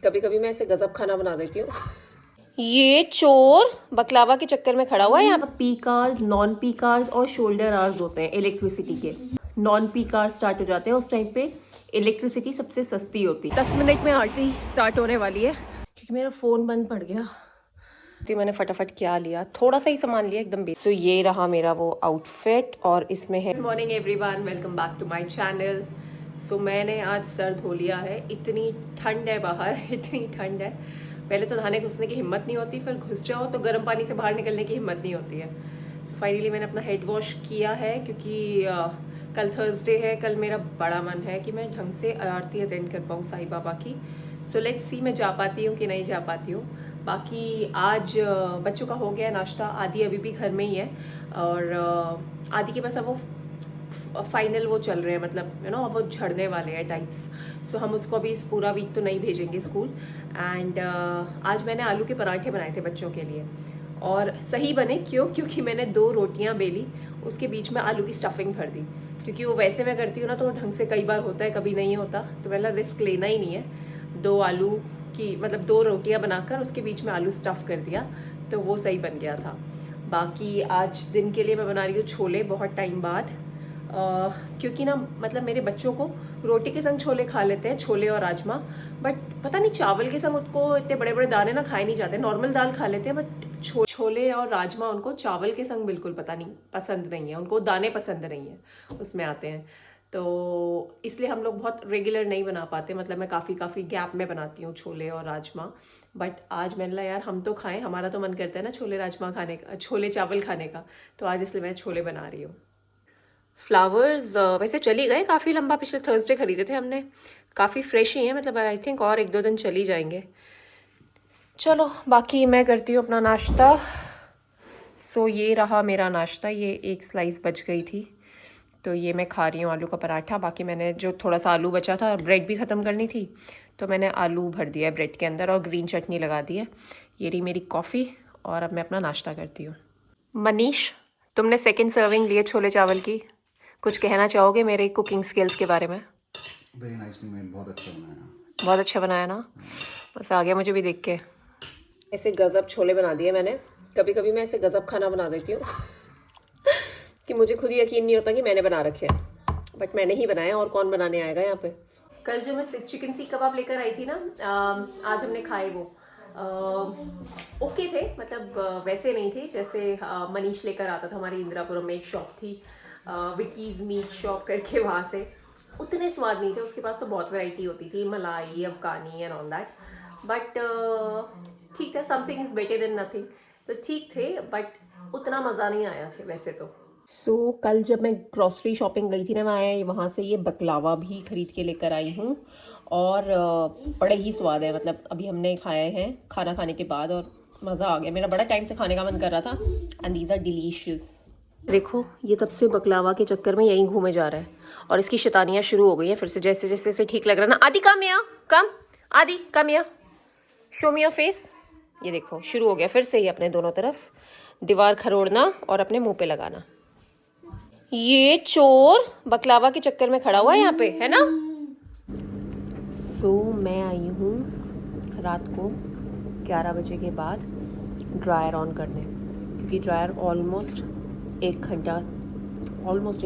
कभी कभी मैं ऐसे गजब खाना बना देती हूँ। ये चोर बकलावा के चक्कर में खड़ा हुआ है। यहाँ P cars, non P cars और शोल्डर आवर्स होते हैं इलेक्ट्रिसिटी के। नॉन पी कार्स स्टार्ट हो जाते हैं उस टाइम पे इलेक्ट्रिसिटी सबसे सस्ती होती है। 10 मिनट में आरती स्टार्ट होने वाली है क्योंकि मेरा फ़ोन बंद पड़ गया। तो मैंने फटाफट क्या लिया, थोड़ा सा ही सामान लिया एकदम बेसिक। सो ये रहा मेरा वो आउटफिट और इसमें है। Good morning everyone, welcome back to my channel. So मैंने आज सर धो लिया है। इतनी ठंड है बाहर, इतनी ठंड है। पहले तो नहाने घुसने की हिम्मत नहीं होती, फिर घुस जाओ तो गर्म पानी से बाहर निकलने की हिम्मत नहीं होती है। सो फाइनली मैंने अपना हेड वॉश किया है क्योंकि कल थर्सडे है। कल मेरा बड़ा मन है कि मैं ढंग से आरती अटेंड कर पाऊँ साईं बाबा की। सो लेट्स सी मैं जा पाती हूँ कि नहीं जा पाती हूँ। बाकी आज बच्चों का हो गया नाश्ता। आदि अभी भी घर में ही है और आदि के पास अब वो फाइनल वो चल रहे हैं, मतलब यू नो अब वो झड़ने वाले हैं टाइप्स। सो हम उसको अभी इस पूरा वीक तो नहीं भेजेंगे स्कूल। एंड आज मैंने आलू के पराठे बनाए थे बच्चों के लिए और सही बने। क्योंकि मैंने 2 रोटियां बेली, उसके बीच में आलू की स्टफिंग भर दी। क्योंकि वो वैसे मैं करती हूँ ना तो ढंग से कई बार होता है, कभी नहीं होता, तो पहला रिस्क लेना ही नहीं है। 2 आलू की मतलब 2 रोटियां बनाकर उसके बीच में आलू स्टफ़ कर दिया तो वो सही बन गया था। बाकी आज दिन के लिए मैं बना रही हूँ छोले, बहुत टाइम बाद। क्योंकि ना मतलब मेरे बच्चों को रोटी के संग छोले खा लेते हैं, छोले और राजमा। बट पता नहीं चावल के संग उनको इतने बड़े बड़े दाने ना खाए नहीं जाते। नॉर्मल दाल खा लेते हैं बट छोले और राजमा उनको चावल के संग बिल्कुल पता नहीं पसंद नहीं है। उनको दाने पसंद नहीं है, उसमें आते हैं। तो इसलिए हम लोग बहुत रेगुलर नहीं बना पाते। मतलब मैं काफ़ी गैप में बनाती हूँ छोले और राजमा। बट आज मैंने बोला यार हम तो खाएं, हमारा तो मन करता है ना छोले राजमा खाने का, छोले चावल खाने का। तो आज इसलिए मैं छोले बना रही हूँ। फ्लावर्स वैसे चली गए काफ़ी लंबा, पिछले थर्सडे खरीदे थे हमने, काफ़ी फ्रेश ही हैं। मतलब आई थिंक और 1-2 दिन चली जाएंगे। चलो बाकी मैं करती हूँ अपना नाश्ता। सो ये रहा मेरा नाश्ता। ये एक स्लाइस बच गई थी तो ये मैं खा रही हूँ आलू का पराठा। बाकी मैंने जो थोड़ा सा आलू बचा था, ब्रेड भी ख़त्म करनी थी तो मैंने आलू भर दिया है ब्रेड के अंदर और ग्रीन चटनी लगा दी है। ये रही मेरी कॉफ़ी और अब मैं अपना नाश्ता करती हूँ। मनीष, तुमने सेकंड सर्विंग लिए छोले चावल की, कुछ कहना चाहोगे मेरे कुकिंग स्किल्स के बारे में? वेरी नाइसली मेड, बहुत अच्छा बनाया। बहुत अच्छा बनाया ना, बस आ गया मुझे भी देख के। ऐसे गज़ब छोले बना दिए मैंने। कभी कभी मैं ऐसे गज़ब खाना बना देती हूँ कि मुझे खुद ही यकीन नहीं होता कि मैंने बना रखे हैं। बट मैंने ही बनाया, और कौन बनाने आएगा यहाँ पे। कल जो मैं चिकन सीख कबाब लेकर आई थी ना, आज हमने खाए वो। ओके थे, मतलब वैसे नहीं थे जैसे मनीष लेकर आता था। हमारी इंदिरापुरम में एक शॉप थी, विकीज़ मीट शॉप करके, वहाँ से उतने स्वाद नहीं थे। उसके पास तो बहुत वैरायटी होती थी, मलाई, अफगानी एंड ऑल दैट। बट ठीक था, something is better than nothing. तो ठीक थे बट उतना मज़ा नहीं आया थे वैसे तो। कल जब मैं ग्रॉसरी शॉपिंग गई थी ना, मैं वहाँ से ये बकलावा भी ख़रीद के लेकर आई हूँ और बड़े ही स्वाद है। मतलब अभी हमने खाए हैं खाना खाने के बाद और मज़ा आ गया। मेरा बड़ा टाइम से खाने का मन कर रहा था एंड दीज आर डिलीशियस। देखो ये तब से बकलावा के चक्कर में यहीं घूमे जा रहा है और इसकी शैतानियाँ शुरू हो गई हैं फिर से। जैसे जैसे इसे ठीक लग रहा है ना, आदि कम या कम, आदि कम या शो मी योर फेस। ये देखो शुरू हो गया फिर से ही अपने दोनों तरफ दीवार खरोड़ना और अपने मुंह पे लगाना। ये चोर बकलावा के चक्कर में खड़ा हुआ है यहाँ पे, है ना। मैं आई हूँ रात को 11 बजे के बाद ड्रायर ऑन करने, क्योंकि ड्रायर ऑलमोस्ट 1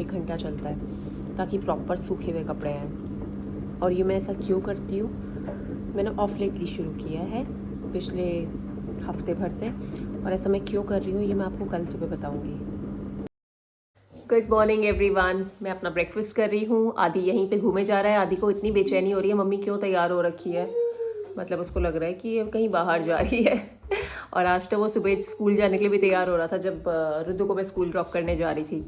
घंटा चलता है ताकि प्रॉपर सूखे हुए कपड़े आएँ। और ये मैं ऐसा क्यों करती हूँ, मैंने ऑफ लेटली शुरू किया है पिछले हफ्ते भर से, और ऐसा मैं क्यों कर रही हूँ ये मैं आपको कल सुबह बताऊँगी। गुड मॉर्निंग एवरीवन, मैं अपना ब्रेकफास्ट कर रही हूँ। आदि यहीं पे घूमे जा रहा है। आदि को इतनी बेचैनी हो रही है, मम्मी क्यों तैयार हो रखी है। मतलब उसको लग रहा है कि ये कहीं बाहर जा रही है और आज तो वो सुबह स्कूल जाने के लिए भी तैयार हो रहा था जब रुद्र को मैं स्कूल ड्रॉप करने जा रही थी।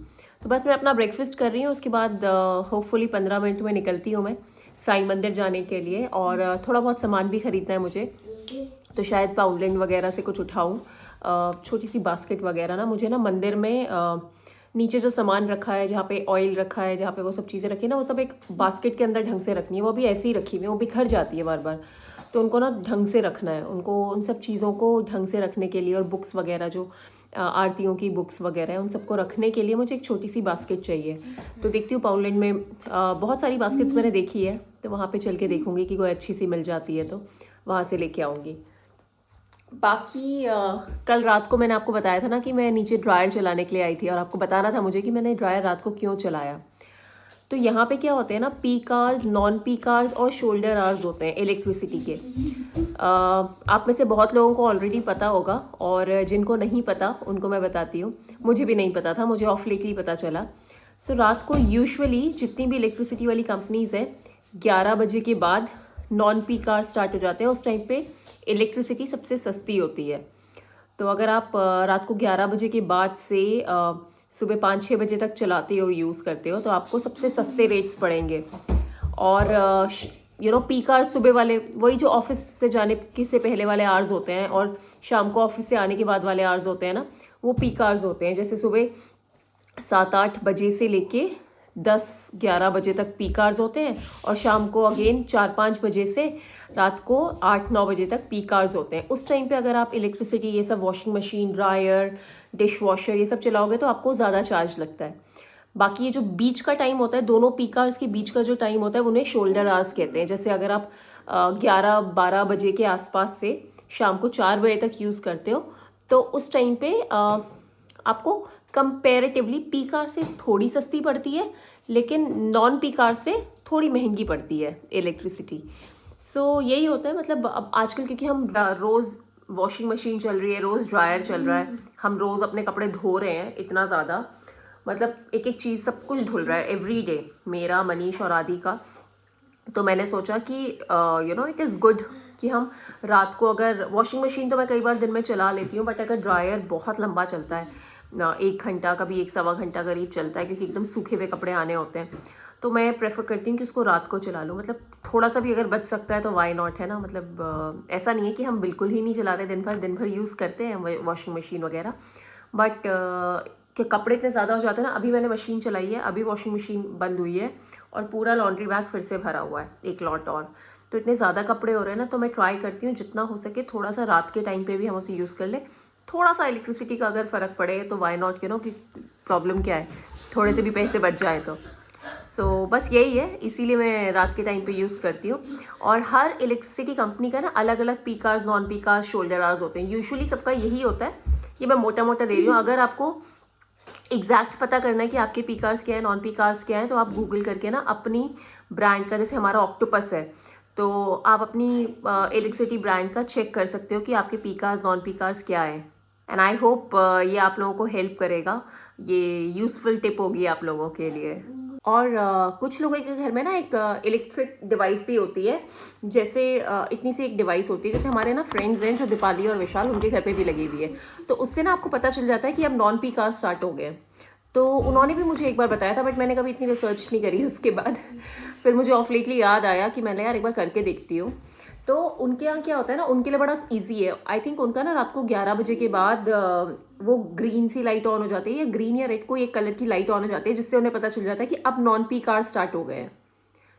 तो बस मैं अपना ब्रेकफास्ट कर रही हूँ, उसके बाद होपफुली 15 मिनट में निकलती हूँ मैं साईं मंदिर जाने के लिए। और थोड़ा बहुत सामान भी ख़रीदना है मुझे, तो शायद पाउंडलैंड वगैरह से कुछ उठाऊँ, छोटी सी बास्केट वगैरह ना। मुझे ना मंदिर में नीचे जो सामान रखा है, जहाँ पे ऑयल रखा है, जहाँ पे वो सब चीज़ें रखी है ना, वो सब एक बास्केट के अंदर ढंग से रखनी है। वो अभी ऐसी ही रखी हुई है, वो बिखर जाती है बार बार, तो उनको ना ढंग से रखना है। उनको उन सब चीज़ों को ढंग से रखने के लिए, और बुक्स वगैरह जो आरतियों की बुक्स वगैरह है, उन सबको रखने के लिए मुझे एक छोटी सी बास्केट चाहिए। तो देखती हूँ पाउंडलैंड में बहुत सारी बास्केट्स मैंने देखी है, तो वहाँ पर चल के देखूँगी कि कोई अच्छी सी मिल जाती है तो। वहाँ से लेके आऊँगी। बाकी कल रात को मैंने आपको बताया था ना कि मैं नीचे ड्रायर चलाने के लिए आई थी, और आपको बताना था मुझे कि मैंने ड्रायर रात को क्यों चलाया। तो यहाँ पे क्या होते हैं ना, peak hours, non peak hours और शोल्डर आवर्स होते हैं इलेक्ट्रिसिटी के। आप में से बहुत लोगों को ऑलरेडी पता होगा, और जिनको नहीं पता उनको मैं बताती हूँ। मुझे भी नहीं पता था, मुझे ऑफ लेटली पता चला। सो रात को यूजुअली जितनी भी इलेक्ट्रिसिटी वाली कंपनीज़ हैं, 11 बजे के बाद नॉन पीक आवर्स स्टार्ट हो जाते हैं। उस टाइम पे इलेक्ट्रिसिटी सबसे सस्ती होती है। तो अगर आप रात को 11 बजे के बाद से सुबह 5-6 बजे तक चलाते हो, यूज़ करते हो, तो आपको सबसे सस्ते रेट्स पड़ेंगे। और पीक आवर्स सुबह वाले, वही जो ऑफिस से जाने के से पहले वाले आवर्स होते हैं, और शाम को ऑफिस से आने के बाद वाले आवर्स होते हैं ना, वो पीक आवर्स होते हैं। जैसे सुबह 7-8 बजे से लेके 10-11 बजे तक पीक आवर्स होते हैं, और शाम को अगेन 4-5 बजे से रात को 8-9 बजे तक पीक आवर्स होते हैं। उस टाइम पे अगर आप इलेक्ट्रिसिटी, ये सब washing machine, dryer, dish washer, ये सब चलाओगे तो आपको ज़्यादा चार्ज लगता है। बाकी ये जो बीच का टाइम होता है, दोनों पीक आवर्स के बीच का जो टाइम होता है, उन्हें शोल्डर आवर्स कहते हैं। जैसे अगर आप 11-12 बजे के आसपास से शाम को 4 बजे तक यूज़ करते हो, तो उस टाइम पे आपको कंपैरेटिवली पीक आवर से थोड़ी सस्ती पड़ती है, लेकिन नॉन पीक आवर से थोड़ी महंगी पड़ती है इलेक्ट्रिसिटी। सो यही होता है। मतलब अब आजकल क्योंकि हम रोज़ वॉशिंग मशीन चल रही है, रोज़ ड्रायर चल रहा है, हम रोज़ अपने कपड़े धो रहे हैं इतना ज़्यादा, मतलब एक एक चीज़ सब कुछ धुल रहा है एवरी डे, मेरा, मनीष और आदि का। तो मैंने सोचा कि इट इज़ गुड कि हम रात को, अगर वॉशिंग मशीन तो मैं कई बार दिन में चला लेती हूँ, बट अगर ड्रायर बहुत लंबा चलता है, 1 घंटा, कभी 1-1.25 घंटा करीब चलता है, क्योंकि एकदम सूखे हुए कपड़े आने होते हैं, तो मैं प्रेफर करती हूँ कि उसको रात को चला लूँ। मतलब थोड़ा सा भी अगर बच सकता है तो वाई नॉट, है ना। मतलब ऐसा नहीं है कि हम बिल्कुल ही नहीं चला रहे, दिन भर यूज़ करते हैं वॉशिंग मशीन वगैरह, बट कि कपड़े इतने ज़्यादा हो जाते हैं ना। अभी मैंने मशीन चलाई है, अभी वॉशिंग मशीन बंद हुई है, और पूरा लॉन्ड्री बैग फिर से भरा हुआ है, एक लॉट और। तो इतने ज़्यादा कपड़े हो रहे हैं ना, तो मैं ट्राई करती हूँ जितना हो सके थोड़ा सा रात के टाइम पे भी हम उसे यूज़ कर ले। थोड़ा सा इलेक्ट्रिसिटी का अगर फ़र्क पड़े तो वाई नॉट, कि प्रॉब्लम क्या है, थोड़े से भी पैसे बच जाए तो। सो बस यही है, इसीलिए मैं रात के टाइम पे यूज़ करती हूँ। और हर इलेक्ट्रिसिटी कंपनी का ना अलग अलग peak hours, non peak hours, shoulder hours होते हैं। यूजुअली सबका यही होता है। ये मैं मोटा मोटा दे रही हूँ। अगर आपको एग्जैक्ट पता करना है कि आपके पीक आवर्स क्या है, नॉन पीक आवर्स क्या है, तो आप गूगल करके ना अपनी ब्रांड का, जैसे हमारा ऑक्टोपस है, तो आप अपनी इलेक्ट्रिसिटी ब्रांड का चेक कर सकते हो कि आपके peak hours, non peak hours क्या है। एंड आई होप ये आप लोगों को हेल्प करेगा, ये यूज़फुल टिप होगी आप लोगों के लिए। और कुछ लोगों के घर में ना एक इलेक्ट्रिक डिवाइस भी होती है, जैसे इतनी सी एक डिवाइस होती है, जैसे हमारे ना फ्रेंड्स हैं जो दीपाली और विशाल, उनके घर पे भी लगी हुई है। तो उससे ना आपको पता चल जाता है कि अब नॉन पीक आवर्स स्टार्ट हो गए। तो उन्होंने भी मुझे एक बार बताया था, बट मैंने कभी इतनी रिसर्च नहीं करी उसके बाद। फिर मुझे ऑफ लेटली याद आया कि मैंने यार एक बार करके देखती हूँ। तो उनके यहाँ क्या होता है ना, उनके लिए बड़ा इजी है। आई थिंक उनका ना रात को 11 बजे के बाद वो ग्रीन सी लाइट ऑन हो जाती है, या ग्रीन या रेड, कोई एक कलर की लाइट ऑन हो जाती है, जिससे उन्हें पता चल जाता है कि अब नॉन पीक आवर्स स्टार्ट हो गए हैं।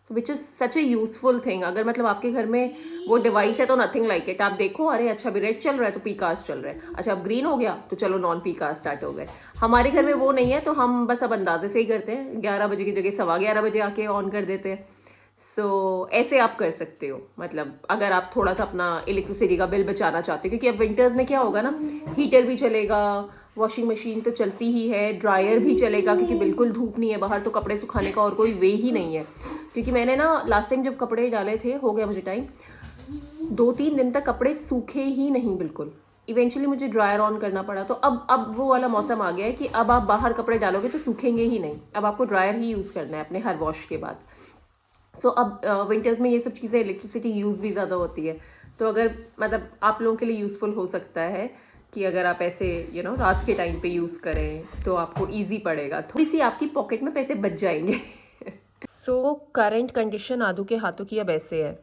Which is such A useful thing. अगर मतलब आपके घर में वो डिवाइस है तो नथिंग लाइक इट। आप देखो, अरे अच्छा अभी रेड चल रहा है तो पीक आवर्स चल रहे हैं, अच्छा अब ग्रीन हो गया तो चलो नॉन पीक आवर्स स्टार्ट हो गए। हमारे घर में वो नहीं है, तो हम बस अब अंदाजे से ही करते हैं, 11 बजे की जगह 11:15 बजे आके ऑन कर देते हैं। सो ऐसे आप कर सकते हो, मतलब अगर आप थोड़ा सा अपना इलेक्ट्रिसिटी का बिल बचाना चाहते हो। क्योंकि अब विंटर्स में क्या होगा ना, हीटर भी चलेगा, वॉशिंग मशीन तो चलती ही है, ड्रायर भी चलेगा, क्योंकि बिल्कुल धूप नहीं है बाहर, तो कपड़े सुखाने का और कोई वे ही नहीं है। क्योंकि मैंने ना लास्ट टाइम जब कपड़े डाले थे, हो गया मुझे टाइम, 2-3 दिन तक कपड़े सूखे ही नहीं बिल्कुल। इवेंचुअली मुझे ड्रायर ऑन करना पड़ा। तो अब वो वाला मौसम आ गया है कि अब आप बाहर कपड़े डालोगे तो सूखेंगे ही नहीं, अब आपको ड्रायर ही यूज़ करना है अपने हर वॉश के बाद। सो अब विंटर्स में ये सब चीज़ें, इलेक्ट्रिसिटी यूज़ भी ज़्यादा होती है। तो अगर मतलब आप लोगों के लिए यूज़फुल हो सकता है कि अगर आप ऐसे रात के टाइम पे यूज़ करें तो आपको ईजी पड़ेगा, थोड़ी सी आपकी पॉकेट में पैसे बच जाएंगे। सो करंट कंडीशन आदू के हाथों की अब ऐसे है।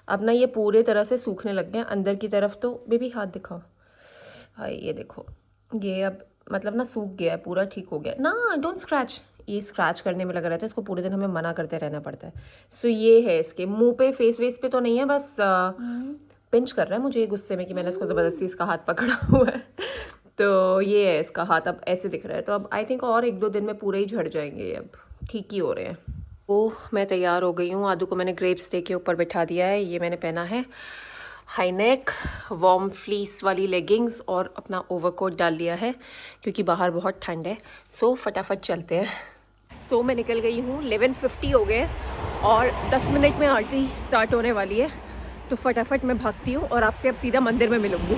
अब ना ये पूरे तरह से सूखने लग गए अंदर की तरफ। तो बेबी हाथ दिखाओ, हाय ये देखो, ये अब मतलब ना सूख गया है पूरा, ठीक हो गया ना। डोंट स्क्रैच, ये स्क्रैच करने में लगा रहता है, इसको पूरे दिन हमें मना करते रहना पड़ता है। सो ये है इसके मुंह पे, फेस वेस पे तो नहीं है, बस पिंच कर रहा है मुझे गुस्से में कि मैंने इसको ज़बरदस्ती इसका हाथ पकड़ा हुआ है। तो ये है इसका हाथ, अब ऐसे दिख रहा है। तो अब आई थिंक और 1-2 दिन में पूरे ही झड़ जाएंगे, अब ठीक ही हो रहे हैं। मैं तैयार हो गई हूँ। आदू को मैंने ग्रेप्स डे के ऊपर बिठा दिया है, ये मैंने पहना है। हाई नेक वार्म फ्लीस वाली लेगिंग्स और अपना ओवरकोट डाल लिया है क्योंकि बाहर बहुत ठंड है। सो फटाफट चलते हैं। सो मैं निकल गई हूँ, 11:50 हो गए और 10 मिनट में आरती स्टार्ट होने वाली है, तो फटाफट मैं भागती हूँ और आपसे अब सीधा मंदिर में मिलूंगी।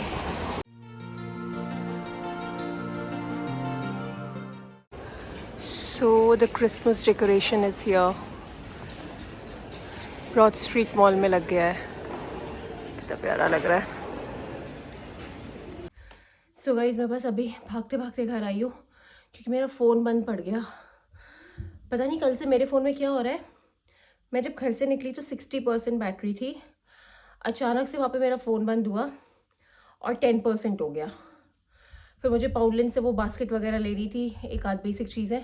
So the Christmas decoration is here. Broad Street mall में लग गया है, कितना प्यारा लग रहा है। सो गाइस मैं बस अभी भागते भागते घर आई हूँ क्योंकि मेरा फ़ोन बंद पड़ गया। पता नहीं कल से मेरे फ़ोन में क्या हो रहा है। मैं जब घर से निकली तो 60% बैटरी थी, अचानक से वहाँ पे मेरा फ़ोन बंद हुआ और 10% हो गया। फिर मुझे पाउडलिन से वो बास्केट वगैरह लेनी थी, एक आध बेसिक चीज़ें।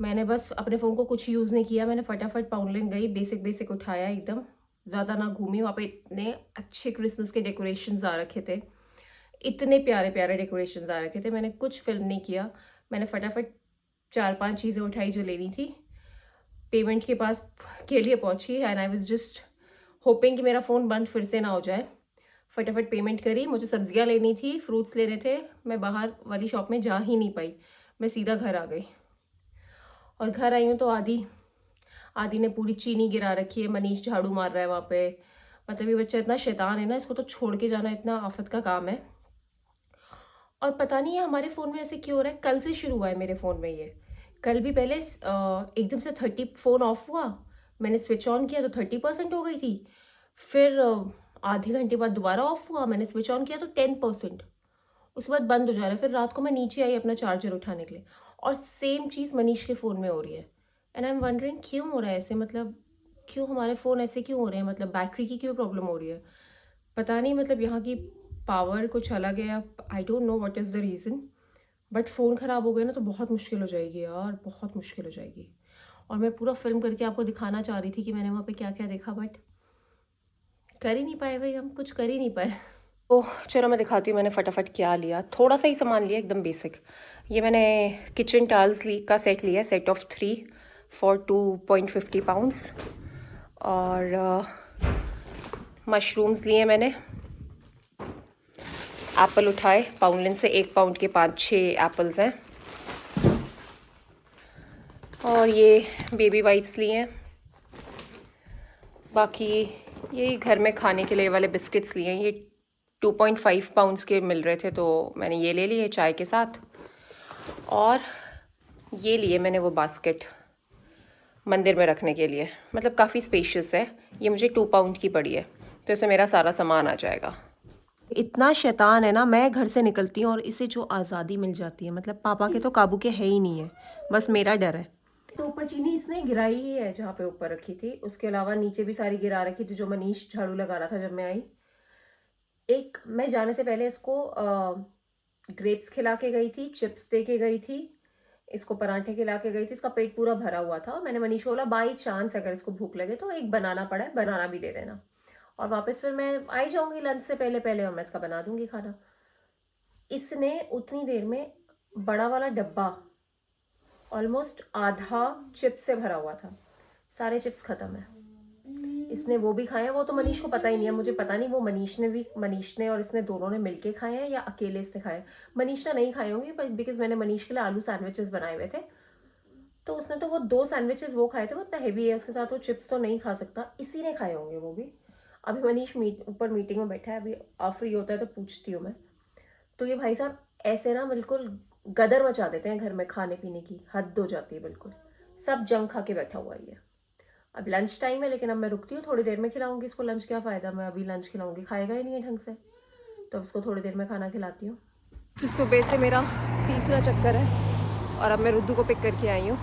मैंने बस अपने फ़ोन को कुछ यूज़ नहीं किया, मैंने फटाफट पाउडलिन गई, बेसिक उठाया, एकदम ज़्यादा ना घूमी। वहाँ पे इतने अच्छे क्रिसमस के डेकोरेशंस आ रखे थे, इतने प्यारे प्यारे डेकोरेशंस आ रखे थे। मैंने कुछ फिल्म नहीं किया, मैंने फटाफट 4-5 चीज़ें उठाई जो लेनी थी, पेमेंट के पास के लिए पहुंची and I was just hoping कि मेरा फ़ोन बंद फिर से ना हो जाए। फटाफट पेमेंट करी। मुझे सब्जियां लेनी थी, फ्रूट्स लेने थे, मैं बाहर वाली शॉप में जा ही नहीं पाई, मैं सीधा घर आ गई। और घर आई हूँ तो आदि ने पूरी चीनी गिरा रखी है, मनीष झाड़ू मार रहा है वहाँ पे। मतलब ये बच्चा इतना शैतान है ना, इसको तो छोड़ के जाना इतना आफत का काम है। और पता नहीं है हमारे फ़ोन में ऐसे क्यों हो रहा है, कल से शुरू हुआ है मेरे फ़ोन में ये। कल भी पहले एकदम से 30 फ़ोन ऑफ हुआ, मैंने स्विच ऑन किया तो 30% हो गई थी। फिर आधे घंटे बाद दोबारा ऑफ हुआ, मैंने स्विच ऑन किया तो 10%, उसके बाद बंद हो जा रहा है। फिर रात को मैं नीचे आई अपना चार्जर उठाने के लिए और सेम चीज़ मनीष के फ़ोन में हो रही है। एंड आई एम वंडरिंग क्यों हो रहा है ऐसे, मतलब क्यों हमारे फ़ोन ऐसे क्यों हो रहे हैं, मतलब बैटरी की क्यों प्रॉब्लम हो रही है पता नहीं। मतलब यहाँ की पावर कुछ अलग है, I don't know what is the reason. But phone ख़राब हो गया ना तो बहुत मुश्किल हो जाएगी यार, बहुत मुश्किल हो जाएगी। और मैं पूरा फिल्म करके आपको दिखाना चाह रही थी कि मैंने वहाँ पे क्या क्या देखा, बट कर ही नहीं पाए भाई, हम कुछ कर ही नहीं पाए। तो चलो मैं दिखाती हूँ मैंने फटाफट क्या लिया। थोड़ा सा ही सामान लिया, एकदम बेसिक। ये मैंने किचन टाल्स का सेट लिया, सेट ऑफ 3 फॉर 2.50 पाउंड्स। और मशरूम्स लिए मैंने, एप्पल उठाए पाउंडलिन से, 1 पाउंड के 5-6 एप्पल्स हैं। और ये बेबी वाइप्स लिए हैं। बाकी ये घर में खाने के लिए वाले बिस्किट्स लिए हैं, ये 2.5 पाउंड्स के मिल रहे थे तो मैंने ये ले लिए चाय के साथ। और ये लिए मैंने वो बास्केट मंदिर में रखने के लिए, मतलब काफ़ी स्पेशियस है। ये मुझे 2 पाउंड की पड़ी है, तो इससे मेरा सारा सामान आ जाएगा। इतना शैतान है ना, मैं घर से निकलती हूँ और इसे जो आज़ादी मिल जाती है, मतलब पापा के तो काबू के है ही नहीं है, बस मेरा डर है। तो ऊपर चीनी इसने गिराई ही है जहाँ पे ऊपर रखी थी, उसके अलावा नीचे भी सारी गिरा रखी थी जो मनीष झाड़ू लगा रहा था जब मैं आई। एक मैं जाने से पहले इसको ग्रेप्स खिला के गई थी, चिप्स दे के गई थी, इसको पराठे खिला के गई थी, इसका पेट पूरा भरा हुआ था। मैंने मनीष को बोला बाई चांस अगर इसको भूख लगे तो एक बनाना पड़ा है, बनाना भी दे देना, और वापस फिर मैं आई जाऊंगी लंच से पहले पहले और मैं इसका बना दूंगी खाना। इसने उतनी देर में बड़ा वाला डब्बा ऑलमोस्ट आधा चिप्स से भरा हुआ था, सारे चिप्स खत्म है। इसने वो भी खाए हैं, वो तो मनीष को पता ही नहीं है, मुझे पता नहीं वो मनीष ने और इसने दोनों ने मिलके खाए हैं या अकेले इसने खाए। मनीष ने नहीं खाए होंगे बिकॉज मैंने मनीष के लिए आलू सैंडविचेस बनाए हुए थे, तो उसने तो वो 2 सैंडविचेस वो खाए थे, वो इतना हैवी है, उसके साथ वो चिप्स तो नहीं खा सकता, इसी ने खाए होंगे वो भी। अभी मनीष ऊपर मीटिंग में बैठा है, अभी फ्री होता है तो पूछती हूँ मैं। तो ये भाई साहब ऐसे ना बिल्कुल गदर मचा देते हैं घर में, खाने पीने की हद हो जाती है बिल्कुल, सब जंक खा के बैठा हुआ है। अब लंच टाइम है लेकिन अब मैं रुकती हूँ, थोड़ी देर में खिलाऊंगी इसको लंच, क्या फ़ायदा मैं अभी लंच खिलाऊंगी, खाएगा ही नहीं है ढंग से, तो अब इसको थोड़ी देर में खाना खिलाती हूँ। सुबह से मेरा तीसरा चक्कर है और अब मैं रुद्दू को पिक करके आई हूँ।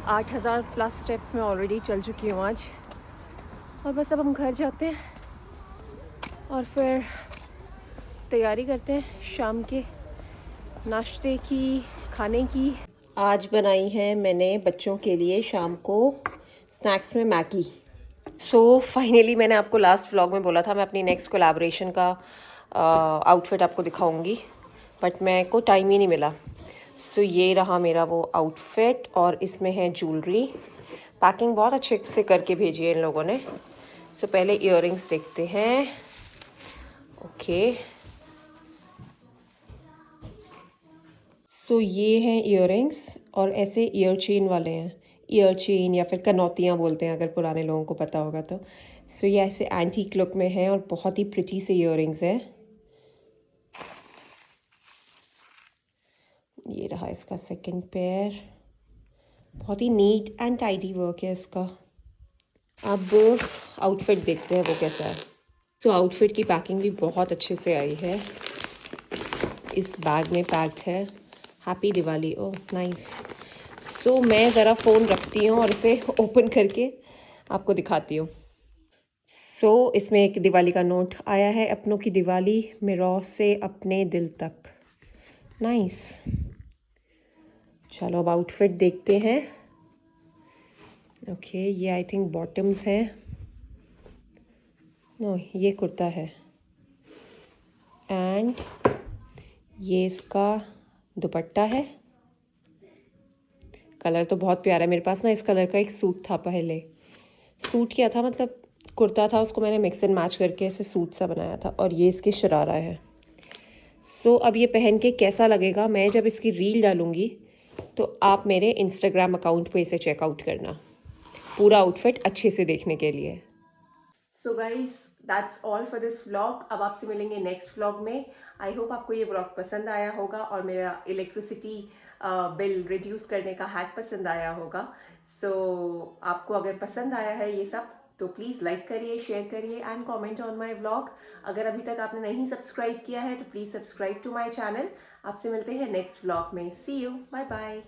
8000 प्लस स्टेप्स में ऑलरेडी चल चुकी हूँ आज, और बस अब हम घर जाते हैं और फिर तैयारी करते हैं शाम के नाश्ते की, खाने की। आज बनाई है मैंने बच्चों के लिए शाम को स्नैक्स में मैगी। सो फाइनली मैंने आपको लास्ट व्लॉग में बोला था मैं अपनी नेक्स्ट कोलैबोरेशन का आउटफिट आपको दिखाऊंगी, बट मेरे को टाइम ही नहीं मिला। सो ये रहा मेरा वो आउटफिट और इसमें है ज्वेलरी। पैकिंग बहुत अच्छे से करके भेजी है इन लोगों ने। सो पहले इयररिंग्स देखते हैं। ओके, सो ये हैं इयररिंग्स और ऐसे ईयर चेन वाले हैं, ईयर चेन या फिर कनौतियाँ बोलते हैं अगर पुराने लोगों को पता होगा तो। सो ये ऐसे एंटीक लुक में है और बहुत ही प्रिटी से इयररिंग्स हैं। ये रहा इसका सेकंड पेयर, बहुत ही नीट एंड टाइडी वर्क है इसका। अब आउटफिट देखते हैं वो कैसा है। सो आउटफिट की पैकिंग भी बहुत अच्छे से आई है, इस बैग में पैक्ड है। Happy Diwali, oh nice. So मैं ज़रा फ़ोन रखती हूँ और इसे ओपन करके आपको दिखाती हूँ। सो इसमें एक दिवाली का नोट आया है, अपनों की दिवाली मिरौ से अपने दिल तक। नाइस। चलो अब आउटफिट देखते हैं। ओके, ये आई थिंक बॉटम्स हैं, नो ये कुर्ता है, एंड ये इसका दुपट्टा है। कलर तो बहुत प्यारा है। मेरे पास ना इस कलर का एक सूट था पहले, सूट किया था, मतलब कुर्ता था, उसको मैंने मिक्स एंड मैच करके ऐसे सूट सा बनाया था। और ये इसकी शरारा है। सो अब ये पहन के कैसा लगेगा, मैं जब इसकी रील डालूँगी तो आप मेरे इंस्टाग्राम अकाउंट पे इसे चेकआउट करना, पूरा आउटफिट अच्छे से देखने के लिए। So guys that's all for this vlog. अब आपसे मिलेंगे नेक्स्ट व्लॉग में। आई होप आपको ये व्लॉग पसंद आया होगा और मेरा इलेक्ट्रिसिटी बिल रिड्यूस करने का हैक पसंद आया होगा। सो आपको अगर पसंद आया है ये सब तो प्लीज़ लाइक करिए, शेयर करिए and comment on my vlog. अगर अभी तक आपने नहीं सब्सक्राइब किया है तो please subscribe to my channel. आपसे मिलते हैं नेक्स्ट व्लॉग में। See you, bye bye.